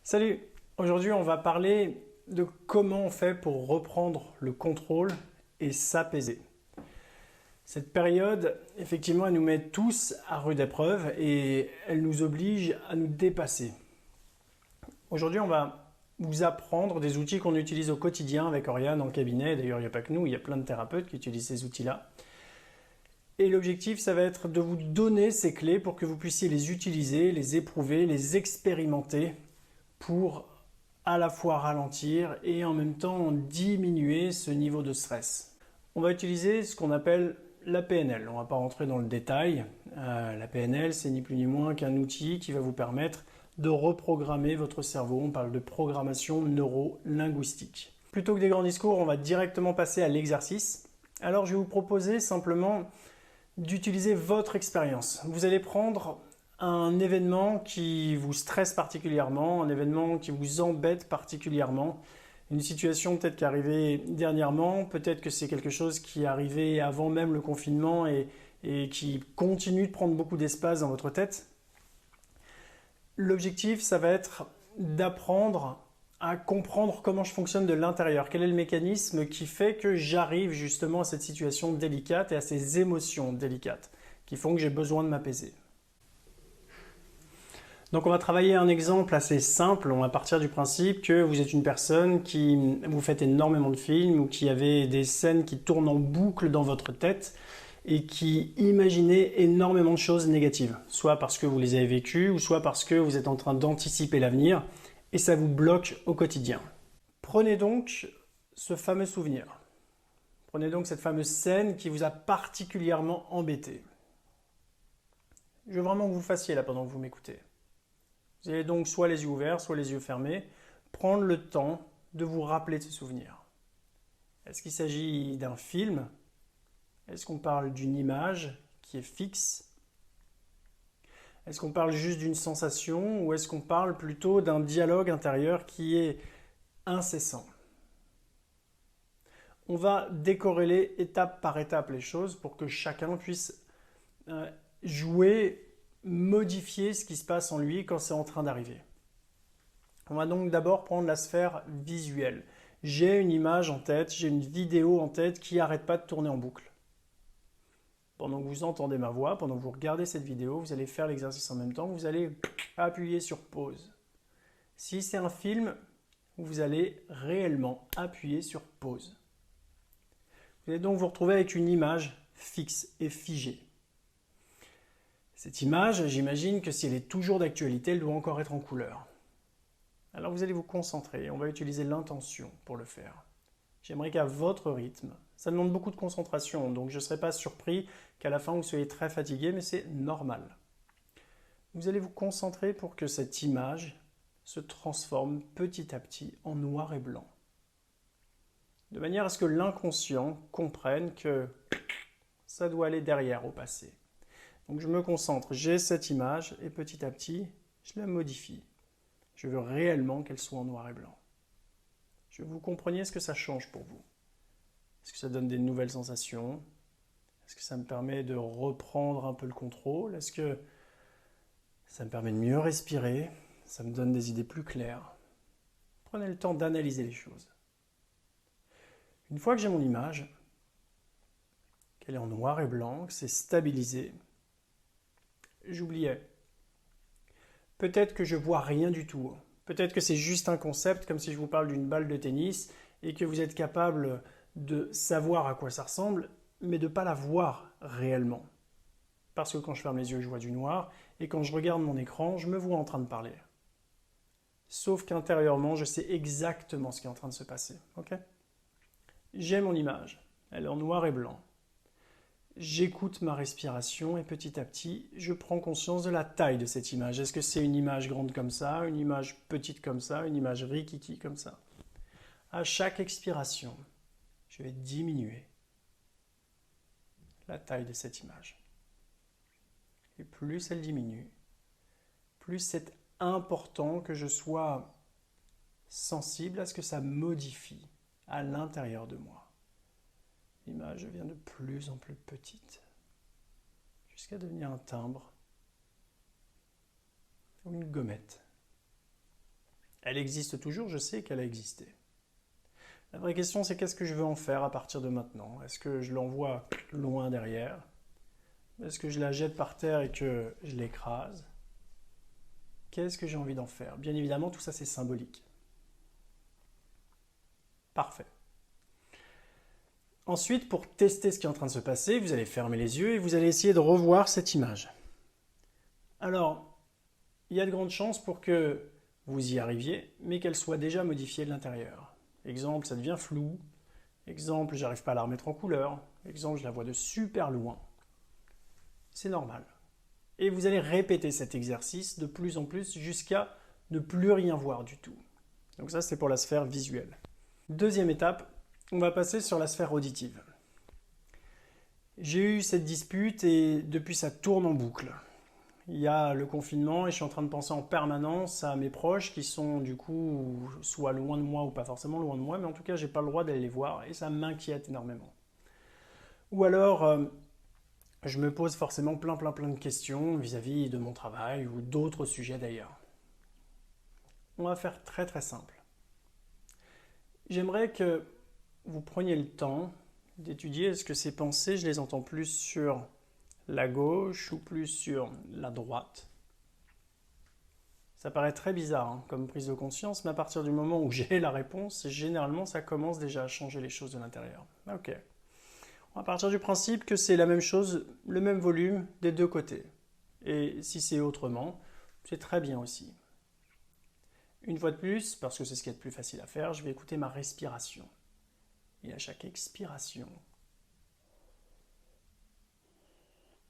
Salut! Aujourd'hui, on va parler de comment on fait pour reprendre le contrôle et s'apaiser. Cette période, effectivement, elle nous met tous à rude épreuve et elle nous oblige à nous dépasser. Aujourd'hui, on va vous apprendre des outils qu'on utilise au quotidien avec Oriane en cabinet. D'ailleurs, il n'y a pas que nous, il y a plein de thérapeutes qui utilisent ces outils-là. Et l'objectif, ça va être de vous donner ces clés pour que vous puissiez les utiliser, les éprouver, les expérimenter pour à la fois ralentir et en même temps diminuer ce niveau de stress. On va utiliser ce qu'on appelle la PNL. On ne va pas rentrer dans le détail. La PNL, c'est ni plus ni moins qu'un outil qui va vous permettre de reprogrammer votre cerveau. On parle de programmation neuro-linguistique. Plutôt que des grands discours, on va directement passer à l'exercice. Alors, je vais vous proposer simplement d'utiliser votre expérience. Vous allez prendre un événement qui vous stresse particulièrement, un événement qui vous embête particulièrement, une situation peut-être qui est arrivée dernièrement, peut-être que c'est quelque chose qui est arrivé avant même le confinement et qui continue de prendre beaucoup d'espace dans votre tête. L'objectif, ça va être d'apprendre à comprendre comment je fonctionne de l'intérieur, quel est le mécanisme qui fait que j'arrive justement à cette situation délicate et à ces émotions délicates qui font que j'ai besoin de m'apaiser. Donc on va travailler un exemple assez simple. On va partir du principe que vous êtes une personne qui vous faites énormément de films ou qui avez des scènes qui tournent en boucle dans votre tête et qui imaginez énormément de choses négatives, soit parce que vous les avez vécues ou soit parce que vous êtes en train d'anticiper l'avenir et ça vous bloque au quotidien. Prenez donc ce fameux souvenir. Prenez donc cette fameuse scène qui vous a particulièrement embêté. Je veux vraiment que vous le fassiez là pendant que vous m'écoutez. Vous allez donc soit les yeux ouverts, soit les yeux fermés, prendre le temps de vous rappeler de ce souvenir. Est-ce qu'il s'agit d'un film? Est-ce qu'on parle d'une image qui est fixe? Est-ce qu'on parle juste d'une sensation ou est-ce qu'on parle plutôt d'un dialogue intérieur qui est incessant? On va décorréler étape par étape les choses pour que chacun puisse jouer, modifier ce qui se passe en lui quand c'est en train d'arriver. On va donc d'abord prendre la sphère visuelle. J'ai une image en tête, j'ai une vidéo en tête qui n'arrête pas de tourner en boucle. Pendant que vous entendez ma voix, pendant que vous regardez cette vidéo, vous allez faire l'exercice en même temps, vous allez appuyer sur pause. Si c'est un film, vous allez réellement appuyer sur pause. Vous allez donc vous retrouver avec une image fixe et figée. Cette image, j'imagine que si elle est toujours d'actualité, elle doit encore être en couleur. Alors vous allez vous concentrer, on va utiliser l'intention pour le faire. J'aimerais qu'à votre rythme, ça demande beaucoup de concentration, donc je ne serai pas surpris qu'à la fin vous soyez très fatigué, mais c'est normal. Vous allez vous concentrer pour que cette image se transforme petit à petit en noir et blanc. De manière à ce que l'inconscient comprenne que ça doit aller derrière au passé. Donc je me concentre, j'ai cette image et petit à petit, je la modifie. Je veux réellement qu'elle soit en noir et blanc. Je veux que vous compreniez ce que ça change pour vous. Est-ce que ça donne des nouvelles sensations? Est-ce que ça me permet de reprendre un peu le contrôle? Est-ce que ça me permet de mieux respirer? Ça me donne des idées plus claires? Prenez le temps d'analyser les choses. Une fois que j'ai mon image, qu'elle est en noir et blanc, que c'est stabilisé, j'oubliais. Peut-être que je vois rien du tout. Peut-être que c'est juste un concept, comme si je vous parle d'une balle de tennis, et que vous êtes capable de savoir à quoi ça ressemble, mais de ne pas la voir réellement. Parce que quand je ferme les yeux, je vois du noir, et quand je regarde mon écran, je me vois en train de parler. Sauf qu'intérieurement, je sais exactement ce qui est en train de se passer. Okay? J'ai mon image, elle est en noir et blanc. J'écoute ma respiration et petit à petit, je prends conscience de la taille de cette image. Est-ce que c'est une image grande comme ça, une image petite comme ça, une image rikiki comme ça? À chaque expiration, je vais diminuer la taille de cette image. Et plus elle diminue, plus c'est important que je sois sensible à ce que ça modifie à l'intérieur de moi. L'image devient de plus en plus petite, jusqu'à devenir un timbre ou une gommette. Elle existe toujours, je sais qu'elle a existé. La vraie question, c'est qu'est-ce que je veux en faire à partir de maintenant? Est-ce que je l'envoie loin derrière? Est-ce que je la jette par terre et que je l'écrase? Qu'est-ce que j'ai envie d'en faire? Bien évidemment, tout ça, c'est symbolique. Parfait. Ensuite, pour tester ce qui est en train de se passer, vous allez fermer les yeux et vous allez essayer de revoir cette image. Alors, il y a de grandes chances pour que vous y arriviez, mais qu'elle soit déjà modifiée de l'intérieur. Exemple, ça devient flou. Exemple, j'arrive pas à la remettre en couleur. Exemple, je la vois de super loin. C'est normal. Et vous allez répéter cet exercice de plus en plus jusqu'à ne plus rien voir du tout. Donc ça, c'est pour la sphère visuelle. Deuxième étape, on va passer sur la sphère auditive. J'ai eu cette dispute et depuis ça tourne en boucle. Il y a le confinement et je suis en train de penser en permanence à mes proches qui sont du coup soit loin de moi ou pas forcément loin de moi, mais en tout cas j'ai pas le droit d'aller les voir et ça m'inquiète énormément. Ou alors je me pose forcément plein de questions vis-à-vis de mon travail ou d'autres sujets d'ailleurs. On va faire très simple. J'aimerais que vous preniez le temps d'étudier est-ce que ces pensées, je les entends plus sur la gauche ou plus sur la droite. Ça paraît très bizarre comme prise de conscience, mais à partir du moment où j'ai la réponse, généralement ça commence déjà à changer les choses de l'intérieur. Ok. On va partir du principe que c'est la même chose, le même volume des deux côtés. Et si c'est autrement, c'est très bien aussi. Une fois de plus, parce que c'est ce qui est le plus facile à faire, je vais écouter ma respiration. Et à chaque expiration,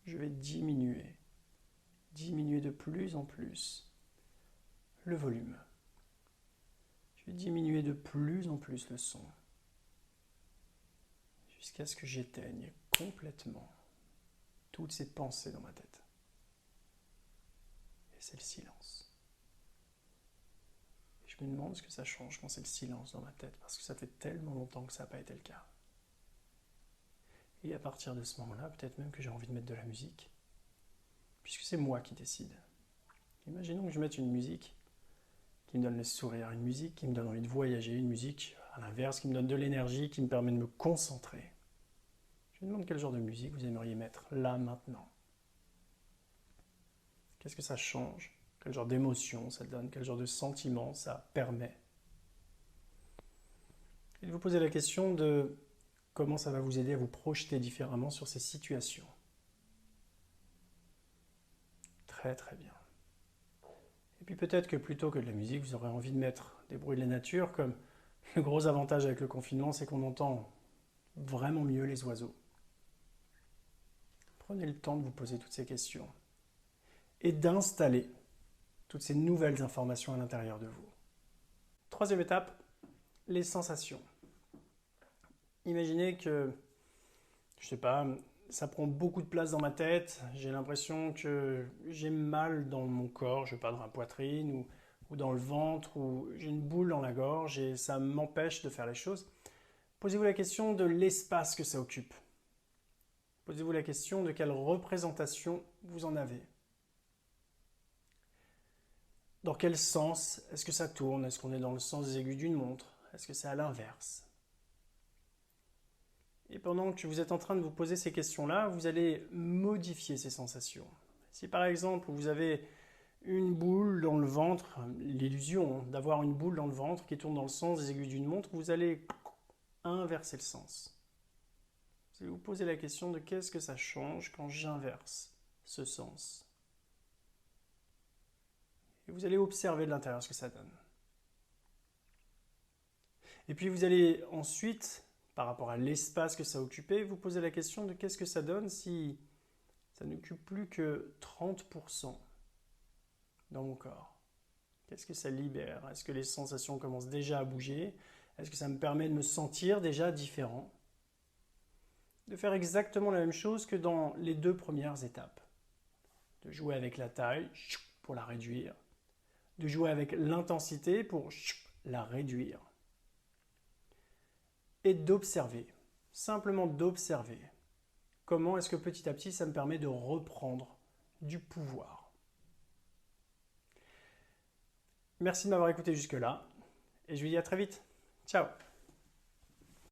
je vais diminuer de plus en plus le volume. Je vais diminuer de plus en plus le son, jusqu'à ce que j'éteigne complètement toutes ces pensées dans ma tête. Et c'est le silence. Et je me demande ce que ça change quand c'est le silence dans ma tête, parce que ça fait tellement longtemps que ça n'a pas été le cas. Et à partir de ce moment-là, peut-être même que j'ai envie de mettre de la musique, puisque c'est moi qui décide. Imaginons que je mette une musique qui me donne le sourire, une musique qui me donne envie de voyager, une musique, à l'inverse, qui me donne de l'énergie, qui me permet de me concentrer. Je me demande quel genre de musique vous aimeriez mettre là, maintenant. Qu'est-ce que ça change? Quel genre d'émotion ça donne? Quel genre de sentiment ça permet? Et de vous poser la question de comment ça va vous aider à vous projeter différemment sur ces situations. Très bien. Et puis peut-être que plutôt que de la musique, vous aurez envie de mettre des bruits de la nature, comme le gros avantage avec le confinement, c'est qu'on entend vraiment mieux les oiseaux. Prenez le temps de vous poser toutes ces questions et d'installer toutes ces nouvelles informations à l'intérieur de vous. Troisième étape, les sensations. Imaginez que, je sais pas, ça prend beaucoup de place dans ma tête, j'ai l'impression que j'ai mal dans mon corps, je sais pas, dans la poitrine ou dans le ventre, ou j'ai une boule dans la gorge et ça m'empêche de faire les choses. Posez-vous la question de l'espace que ça occupe. Posez-vous la question de quelle représentation vous en avez. Dans quel sens est-ce que ça tourne? Est-ce qu'on est dans le sens des aiguilles d'une montre? Est-ce que c'est à l'inverse? Et pendant que vous êtes en train de vous poser ces questions-là, vous allez modifier ces sensations. Si par exemple vous avez une boule dans le ventre, l'illusion d'avoir une boule dans le ventre qui tourne dans le sens des aiguilles d'une montre, vous allez inverser le sens. Vous allez vous poser la question de qu'est-ce que ça change quand j'inverse ce sens. Et vous allez observer de l'intérieur ce que ça donne. Et puis vous allez ensuite, par rapport à l'espace que ça occupait, vous poser la question de qu'est-ce que ça donne si ça n'occupe plus que 30% dans mon corps. Qu'est-ce que ça libère? Est-ce que les sensations commencent déjà à bouger? Est-ce que ça me permet de me sentir déjà différent? De faire exactement la même chose que dans les deux premières étapes. De jouer avec la taille pour la réduire. De jouer avec l'intensité pour la réduire. Et d'observer, simplement d'observer. Comment est-ce que petit à petit ça me permet de reprendre du pouvoir? Merci de m'avoir écouté jusque-là et je vous dis à très vite. Ciao!